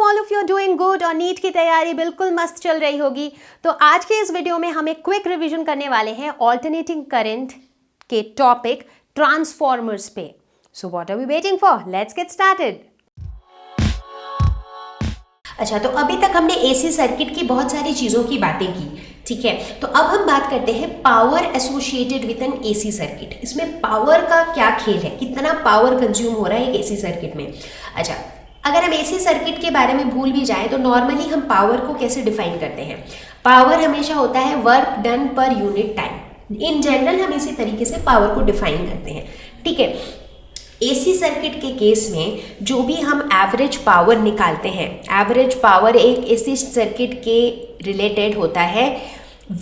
All of you doing good और NEET की तैयारी बिल्कुल मस्त चल रही होगी। तो आज के इस वीडियो में हम एक क्विक रिवीजन करने वाले हैं ऑल्टरनेटिंग करंट के टॉपिक ट्रांसफॉर्मर्स पे। So what are we waiting for, let's get started. अच्छा, तो अभी तक हमने एसी सर्किट की बहुत सारी चीज़ों की बातें की, ठीक है। तो अब हम बात करते हैं power associated with N AC circuit. इसमें पावर का क्या खेल है, कितना पावर कंज्यूम हो रहा है एक एसी सर्किट में। अच्छा, अगर हम एसी सर्किट के बारे में भूल भी जाएं तो नॉर्मली हम पावर को कैसे डिफाइन करते हैं। पावर हमेशा होता है work done per unit time. In general हम इसी तरीके से पावर को डिफाइन करते हैं, ठीक है। एसी सर्किट के केस में जो भी हम एवरेज पावर निकालते हैं, एवरेज पावर एक एसी सर्किट के रिलेटेड होता है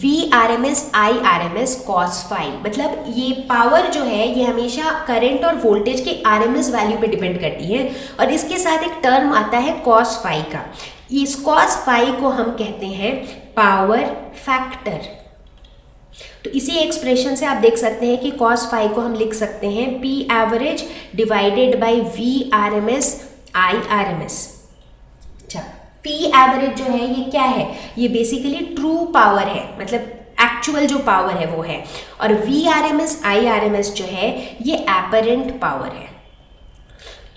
VRMS IRMS cos फाई। मतलब ये पावर जो है ये हमेशा करंट और वोल्टेज के RMS वैल्यू पे डिपेंड करती है। और इसके साथ एक टर्म आता है cos फाई का। इस cos फाई को हम कहते हैं पावर फैक्टर। तो इसी एक्सप्रेशन से आप देख सकते हैं कि cos फाई को हम लिख सकते हैं P average divided by VRMS IRMS। अच्छा, P एवरेज जो है ये क्या है, ये बेसिकली ट्रू पावर है, मतलब एक्चुअल जो पावर है वो है। और VRMS IRMS जो है ये एपरेंट पावर है।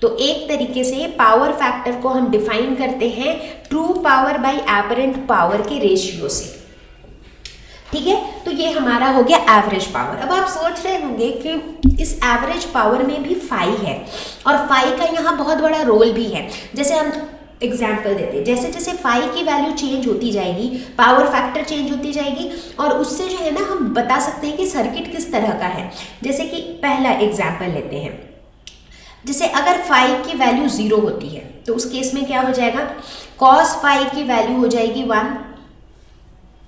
तो एक तरीके से पावर फैक्टर को हम डिफाइन करते हैं true power bye apparent power के रेशियो से, ठीक है। तो ये हमारा हो गया एवरेज पावर। अब आप सोच रहे होंगे कि इस एवरेज पावर में भी फाई है और फाई का यहाँ बहुत बड़ा रोल भी है। जैसे हम एग्जाम्पल देते हैं, जैसे जैसे फाई की वैल्यू चेंज होती जाएगी पावर फैक्टर चेंज होती जाएगी और उससे जो है ना हम बता सकते हैं कि सर्किट किस तरह का है। जैसे कि पहला एग्जाम्पल लेते हैं, जैसे अगर फाई की वैल्यू 0 होती है तो उस केस में क्या हो जाएगा, cos फाई की वैल्यू हो जाएगी 1,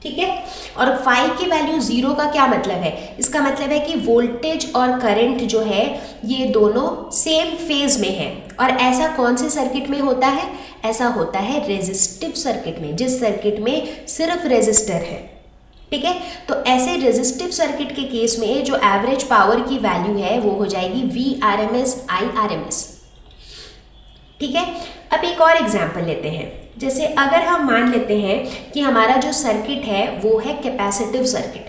ठीक है। और फाई की वैल्यू 0 का क्या मतलब है, इसका मतलब है कि वोल्टेज और करंट जो है ये दोनों सेम फेज में है। और ऐसा कौन से सर्किट में होता है, ऐसा होता है रेजिस्टिव सर्किट में, जिस सर्किट में सिर्फ रेजिस्टर है, ठीक है। तो ऐसे रेजिस्टिव सर्किट के केस में जो एवरेज पावर की वैल्यू है वो हो जाएगी VRMS IRMS, ठीक है। अब एक और एग्जाम्पल लेते हैं, जैसे अगर हम मान लेते हैं कि हमारा जो सर्किट है वो है कैपेसिटिव सर्किट।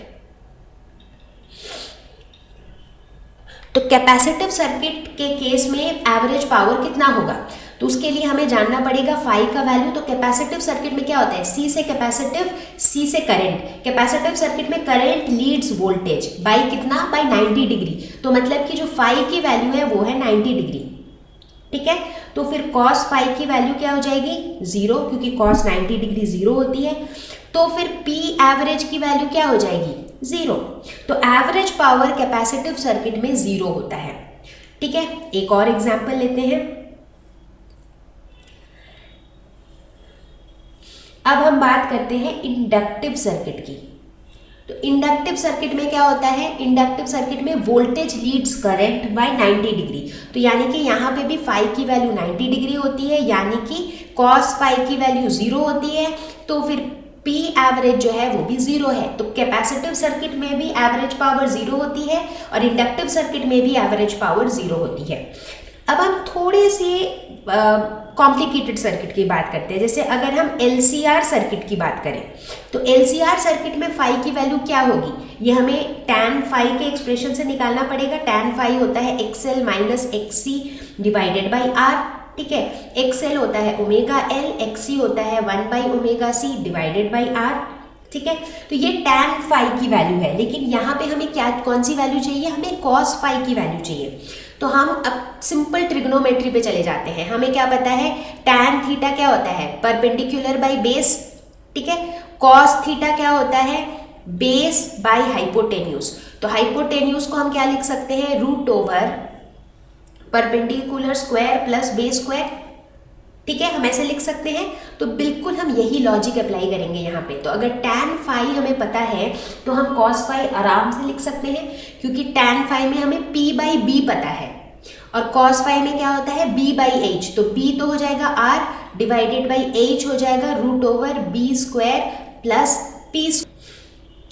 तो कैपेसिटिव सर्किट के केस में एवरेज पावर कितना होगा, तो उसके लिए हमें जानना पड़ेगा फाई का वैल्यू। तो कैपेसिटिव सर्किट में क्या होता है, C से कैपेसिटिव, C से करंट। कैपेसिटिव सर्किट में करंट लीड्स वोल्टेज बाई कितना, बाई 90 डिग्री। तो मतलब कि जो फाई की वैल्यू है वो है 90 डिग्री, ठीक है। तो फिर cos फाई की वैल्यू क्या हो जाएगी 0, क्योंकि cos 90 डिग्री 0 होती है। तो फिर P एवरेज की वैल्यू क्या हो जाएगी 0। तो एवरेज पावर कैपेसिटिव सर्किट में 0 होता है, ठीक है। एक और एग्जांपल लेते हैं। अब हम बात करते हैं इंडक्टिव सर्किट की। तो इंडक्टिव सर्किट में क्या होता है, इंडक्टिव सर्किट में voltage leads current by 90 degree. तो यानी कि यहाँ पे भी फाई की वैल्यू 90 डिग्री होती है, यानी कि cos फाई की वैल्यू 0 होती है। तो फिर P एवरेज जो है वो भी 0 है। तो कैपेसिटिव सर्किट में भी एवरेज पावर 0 होती है और इंडक्टिव सर्किट में भी एवरेज पावर 0 होती है। अब हम थोड़े से कॉम्प्लिकेटेड सर्किट की बात करते हैं। जैसे अगर हम LCR सर्किट की बात करें तो LCR सर्किट में फाई की वैल्यू क्या होगी, ये हमें tan फाई के एक्सप्रेशन से निकालना पड़ेगा। tan फाई होता है XL minus XC divided by R, ठीक है। XL होता है ओमेगा L, XC होता है 1 by omega C divided by R, ठीक है। तो ये tan फाई की वैल्यू है, लेकिन यहाँ पे हमें क्या, कौन सी वैल्यू चाहिए, हमें cos फाई की वैल्यू चाहिए। तो हम अब सिंपल ट्रिग्नोमेट्री पे चले जाते हैं। हमें क्या पता है, tan थीटा क्या होता है, परपेंडिकुलर बाई बेस, ठीक है। cos थीटा क्या होता है, बेस बाई हाइपोटेन्यूज। तो हाइपोटेन्यूज को हम क्या लिख सकते हैं, root over perpendicular square plus base square, ठीक है। हम ऐसे लिख सकते हैं। तो बिल्कुल हम यही लॉजिक अप्लाई करेंगे यहाँ पे। तो अगर tan फाई हमें पता है तो हम cos फाई आराम से लिख सकते हैं, क्योंकि tan फाई में हमें P बाई B पता है और cos फाई में क्या होता है B बाई H। तो B तो हो जाएगा R डिवाइडेड बाई H हो जाएगा root over B square plus P,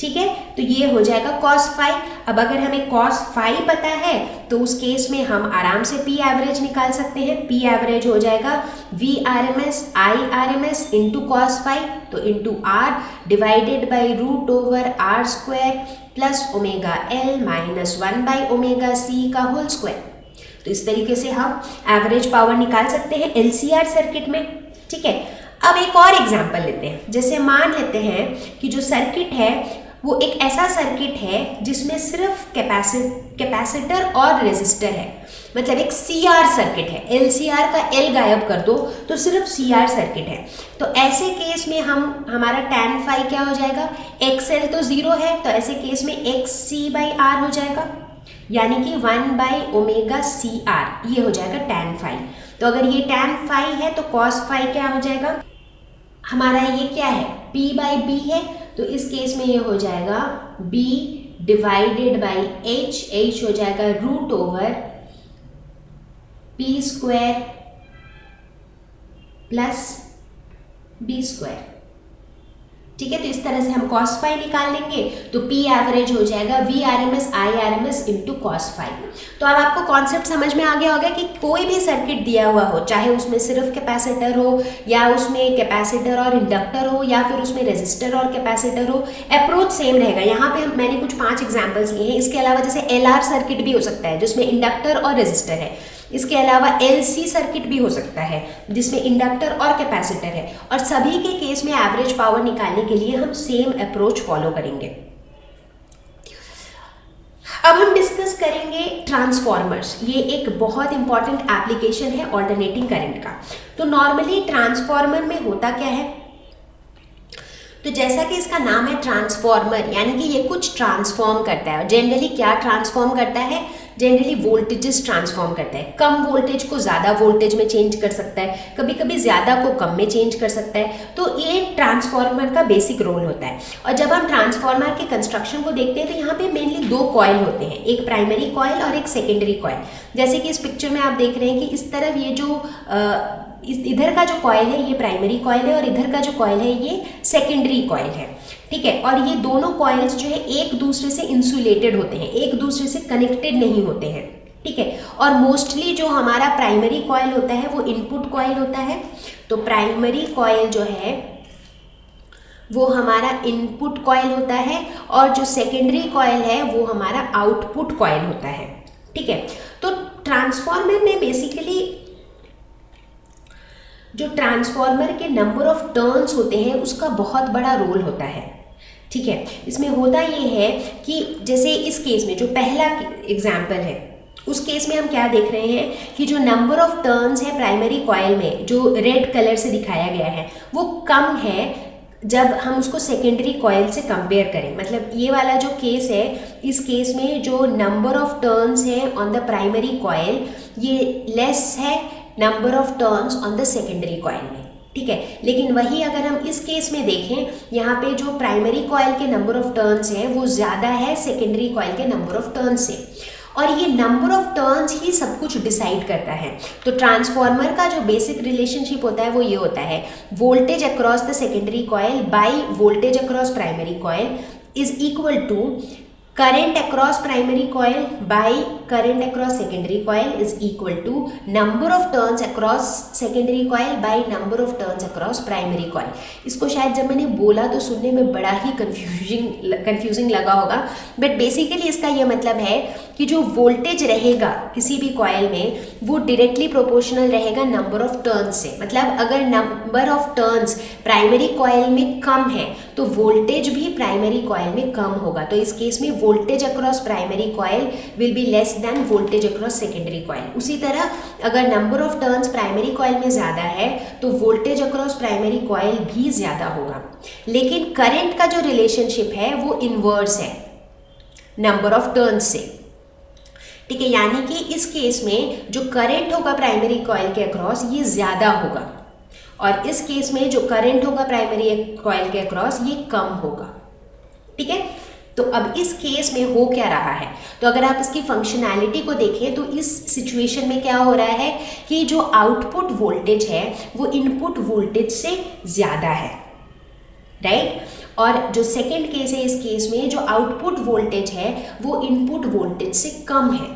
ठीक है, तो ये हो जाएगा cos phi। अब अगर हमें cos phi पता है तो उस केस में हम आराम से P एवरेज निकाल सकते हैं। P एवरेज हो जाएगा V RMS I RMS into cos phi, तो into R divided by root over R square plus omega L minus 1 by omega C का होल स्क्वायर। तो इस तरीके से हम एवरेज पावर निकाल सकते हैं LCR सर्किट में। ठीक है, अब एक और एग्जांपल लेते हैं। जैसे मान लेते हैं कि जो सर्किट है वो एक ऐसा सर्किट है जिसमें सिर्फ कैपेसिटर और रेजिस्टर है, मतलब एक CR सर्किट है। LCR का L गायब कर दो तो सिर्फ CR सर्किट है। तो ऐसे केस में हमारा tan phi क्या हो जाएगा, XL तो 0 है, तो ऐसे केस में XC बाई R हो जाएगा, यानी कि 1 बाई ओमेगा CR, ये हो जाएगा tan phi। तो अगर ये tan phi है तो cos phi क्या हो जाएगा, हमारा ये क्या है, P बाई B है, तो इस केस में ये हो जाएगा B डिवाइडेड बाई H हो जाएगा root over P square plus B square. ठीक है, तो इस तरह से हम cos phi निकाल लेंगे, तो P एवरेज हो जाएगा V RMS I RMS into cos phi। तो अब आपको कॉन्सेप्ट समझ में आ गया होगा कि कोई भी सर्किट दिया हुआ हो, चाहे उसमें सिर्फ कैपेसिटर हो या उसमें कैपेसिटर और इंडक्टर हो या फिर उसमें रेजिस्टर और कैपेसिटर हो, अप्रोच सेम रहेगा। यहाँ पे मैंने कुछ 5 एग्जाम्पल्स लिए हैं। इसके अलावा जैसे LR सर्किट भी हो सकता है जिसमें इंडक्टर और रेजिस्टर है। इसके अलावा LC सर्किट भी हो सकता है जिसमें इंडक्टर और कैपेसिटर है, और सभी के केस में एवरेज पावर निकालने के लिए हम सेम अप्रोच फॉलो करेंगे। अब हम डिस्कस करेंगे ट्रांसफॉर्मर्स। ये एक बहुत इंपॉर्टेंट एप्लीकेशन है ऑल्टरनेटिंग करंट का। तो नॉर्मली ट्रांसफॉर्मर में होता क्या है, तो जैसा कि इसका नाम है ट्रांसफॉर्मर, यानी कि ये कुछ ट्रांसफॉर्म करता है। जनरली क्या ट्रांसफॉर्म करता है, जनरली वोल्टेजेस ट्रांसफॉर्म करता है। कम वोल्टेज को ज़्यादा वोल्टेज में चेंज कर सकता है, कभी कभी ज़्यादा को कम में चेंज कर सकता है। तो ये ट्रांसफॉर्मर का बेसिक रोल होता है। और जब हम ट्रांसफॉर्मर के कंस्ट्रक्शन को देखते हैं तो यहाँ पे मेनली 2 कॉइल होते हैं, एक प्राइमरी कॉइल और एक सेकेंडरी कॉइल। जैसे कि इस पिक्चर में आप देख रहे हैं कि इस तरफ ये जो इधर का जो कॉइल है ये प्राइमरी कॉइल है और इधर का जो कॉइल है ये सेकेंडरी कॉइल है। ठीक है, और ये दोनों कॉइल्स जो है एक दूसरे से इंसुलेटेड होते हैं, एक दूसरे से कनेक्टेड नहीं होते हैं। ठीक है, और मोस्टली जो हमारा प्राइमरी कॉइल होता है वो इनपुट कॉइल होता है। तो प्राइमरी कॉइल जो है वो हमारा इनपुट कॉइल होता है और जो सेकेंडरी कॉइल है वो हमारा आउटपुट कॉइल होता है। ठीक है, तो ट्रांसफॉर्मर में बेसिकली जो ट्रांसफॉर्मर के नंबर ऑफ टर्न्स होते हैं उसका बहुत बड़ा रोल होता है। ठीक है, इसमें होता ये है कि जैसे इस केस में जो पहला एग्जाम्पल है उस केस में हम क्या देख रहे हैं कि जो नंबर ऑफ टर्न्स है प्राइमरी कॉइल में जो रेड कलर से दिखाया गया है वो कम है जब हम उसको सेकेंडरी कॉइल से कंपेयर करें। मतलब ये वाला जो केस है, इस केस में जो नंबर ऑफ टर्न्स है ऑन द प्राइमरी कॉइल ये लेस है number of turns on the secondary coil में। ठीक है, लेकिन वही अगर हम इस केस में देखें, यहाँ पे जो प्राइमरी कॉइल के नंबर ऑफ टर्न्स हैं वो ज़्यादा है सेकेंडरी कॉइल के नंबर ऑफ टर्न्स से, और ये नंबर ऑफ टर्न्स ही सब कुछ डिसाइड करता है। तो ट्रांसफॉर्मर का जो बेसिक रिलेशनशिप होता है वो ये होता है, voltage across the secondary coil by voltage across primary coil is equal to current across primary coil by current across secondary coil is equal to number of turns across secondary coil by number of turns across primary coil। इसको शायद जब मैंने बोला तो सुनने में बड़ा ही confusing लगा होगा, बट बेसिकली इसका ये मतलब है कि जो वोल्टेज रहेगा किसी भी कॉइल में वो डायरेक्टली प्रोपोर्शनल रहेगा नंबर ऑफ टर्न्स से। मतलब अगर number of turns primary coil में कम है तो वोल्टेज भी प्राइमरी कॉइल में कम होगा। तो इस केस में voltage across primary coil will be less than voltage across secondary coil. उसी तरह अगर number of turns primary coil में ज़्यादा है तो वोल्टेज अक्रॉस प्राइमरी कॉइल भी ज़्यादा होगा। लेकिन करंट का जो रिलेशनशिप है वो इनवर्स है नंबर ऑफ टर्न्स से। ठीक है, यानी कि इस केस में जो करंट होगा प्राइमरी कॉइल के अक्रॉस ये ज़्यादा होगा और इस केस में जो करंट होगा प्राइमरी कॉइल के अक्रॉस ये कम होगा। ठीक है, तो अब इस केस में हो क्या रहा है, तो अगर आप इसकी फंक्शनैलिटी को देखें तो इस सिचुएशन में क्या हो रहा है कि जो आउटपुट वोल्टेज है वो इनपुट वोल्टेज से ज़्यादा है, राइट। और जो सेकेंड केस है, इस केस में जो आउटपुट वोल्टेज है वो इनपुट वोल्टेज से कम है।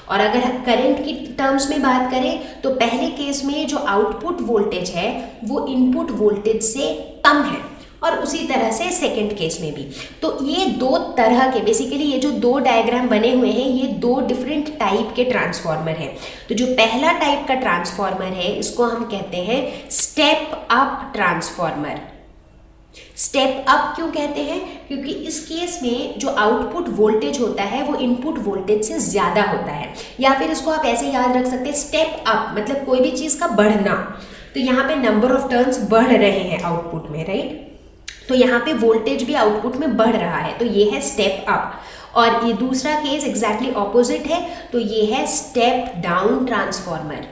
और अगर करंट की टर्म्स में बात करें तो पहले केस में जो आउटपुट वोल्टेज है वो इनपुट वोल्टेज से कम है, और उसी तरह से सेकंड केस में भी। तो ये दो तरह के, बेसिकली ये जो दो डायग्राम बने हुए हैं ये दो डिफरेंट टाइप के ट्रांसफॉर्मर हैं। तो जो पहला टाइप का ट्रांसफॉर्मर है इसको हम कहते हैं step up transformer. Step up क्यों कहते हैं? क्योंकि इस केस में जो आउटपुट वोल्टेज होता है वो इनपुट वोल्टेज से ज़्यादा होता है, या फिर इसको आप ऐसे याद रख सकते हैं, स्टेप अप मतलब कोई भी चीज़ का बढ़ना। तो यहाँ पे नंबर ऑफ टर्न्स बढ़ रहे हैं आउटपुट में, राइट? तो यहाँ पे वोल्टेज भी आउटपुट में बढ़ रहा है, तो ये है स्टेप अप। और ये दूसरा केस एग्जैक्टली ऑपोजिट है, तो ये है स्टेप डाउन ट्रांसफॉर्मर।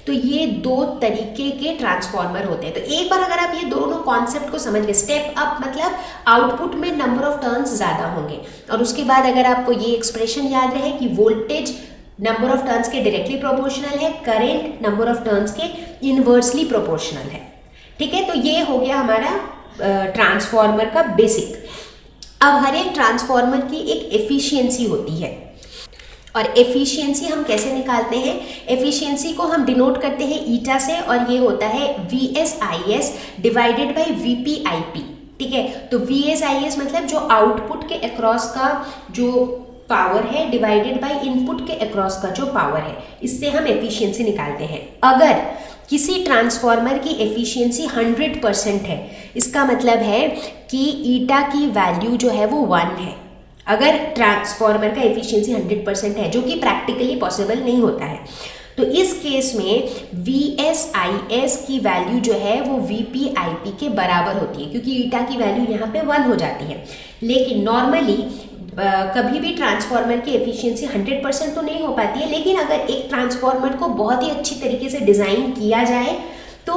तो ये दो तरीके के ट्रांसफॉर्मर होते हैं। तो एक बार अगर आप ये दोनों कॉन्सेप्ट को समझ गए, स्टेप अप मतलब आउटपुट में नंबर ऑफ टर्न्स ज़्यादा होंगे, और उसके बाद अगर आपको ये एक्सप्रेशन याद रहे कि वोल्टेज नंबर ऑफ टर्न्स के डायरेक्टली प्रोपोर्शनल है, करेंट नंबर ऑफ टर्न्स के इनवर्सली प्रोपोर्शनल है। ठीक है, तो ये हो गया हमारा ट्रांसफॉर्मर का बेसिक। अब हर एक ट्रांसफॉर्मर की एक एफिशिएंसी होती है, और एफिशिएंसी हम कैसे निकालते हैं? एफिशिएंसी को हम डिनोट करते हैं ईटा से, और ये होता है VSIS डिवाइडेड बाय VPIP। ठीक है, तो VSIS मतलब जो आउटपुट के अक्रॉस का जो पावर है डिवाइडेड बाय इनपुट के अक्रॉस का जो पावर है, इससे हम एफिशिएंसी निकालते हैं। अगर किसी ट्रांसफॉर्मर की एफिशिएंसी 100% है, इसका मतलब है कि ईटा की वैल्यू जो है वो 1 है। अगर ट्रांसफॉर्मर का एफिशिएंसी 100% है, जो कि प्रैक्टिकली पॉसिबल नहीं होता है, तो इस केस में VSIS की वैल्यू जो है वो VPIP के बराबर होती है, क्योंकि ईटा की वैल्यू यहाँ पे 1 हो जाती है। लेकिन नॉर्मली कभी भी ट्रांसफॉर्मर की एफिशिएंसी 100% तो नहीं हो पाती है, लेकिन अगर एक ट्रांसफॉर्मर को बहुत ही अच्छी तरीके से डिज़ाइन किया जाए तो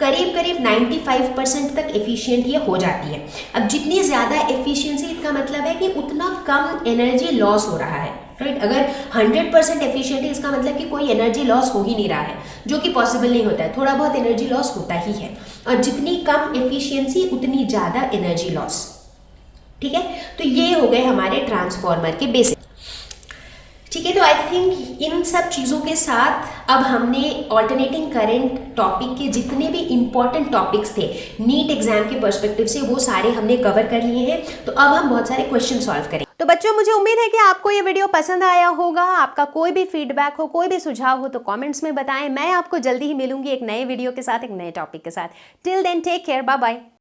करीब करीब 95% तक एफिशिएंट ये हो जाती है। अब जितनी ज़्यादा एफिशिएंसी, इसका मतलब है कि उतना कम एनर्जी लॉस हो रहा है, राइट? अगर 100% एफिशिएंट है, इसका मतलब कि कोई एनर्जी लॉस हो ही नहीं रहा है, जो कि पॉसिबल नहीं होता है। थोड़ा बहुत एनर्जी लॉस होता ही है, और जितनी कम एफिशिएंसी उतनी ज़्यादा एनर्जी लॉस। ठीक है, तो ये हो गए हमारे ट्रांसफॉर्मर के बेसिक। ठीक है, तो आई थिंक इन सब चीज़ों के साथ अब हमने ऑल्टरनेटिंग करंट टॉपिक के जितने भी इंपॉर्टेंट टॉपिक्स थे नीट एग्जाम के पर्सपेक्टिव से, वो सारे हमने कवर कर लिए हैं। तो अब हम बहुत सारे क्वेश्चन सॉल्व करेंगे। तो बच्चों, मुझे उम्मीद है कि आपको ये वीडियो पसंद आया होगा। आपका कोई भी फीडबैक हो, कोई भी सुझाव हो तो कमेंट्स में बताएं। मैं आपको जल्दी ही मिलूंगी एक नए वीडियो के साथ, एक नए टॉपिक के साथ। Till then take care, bye bye.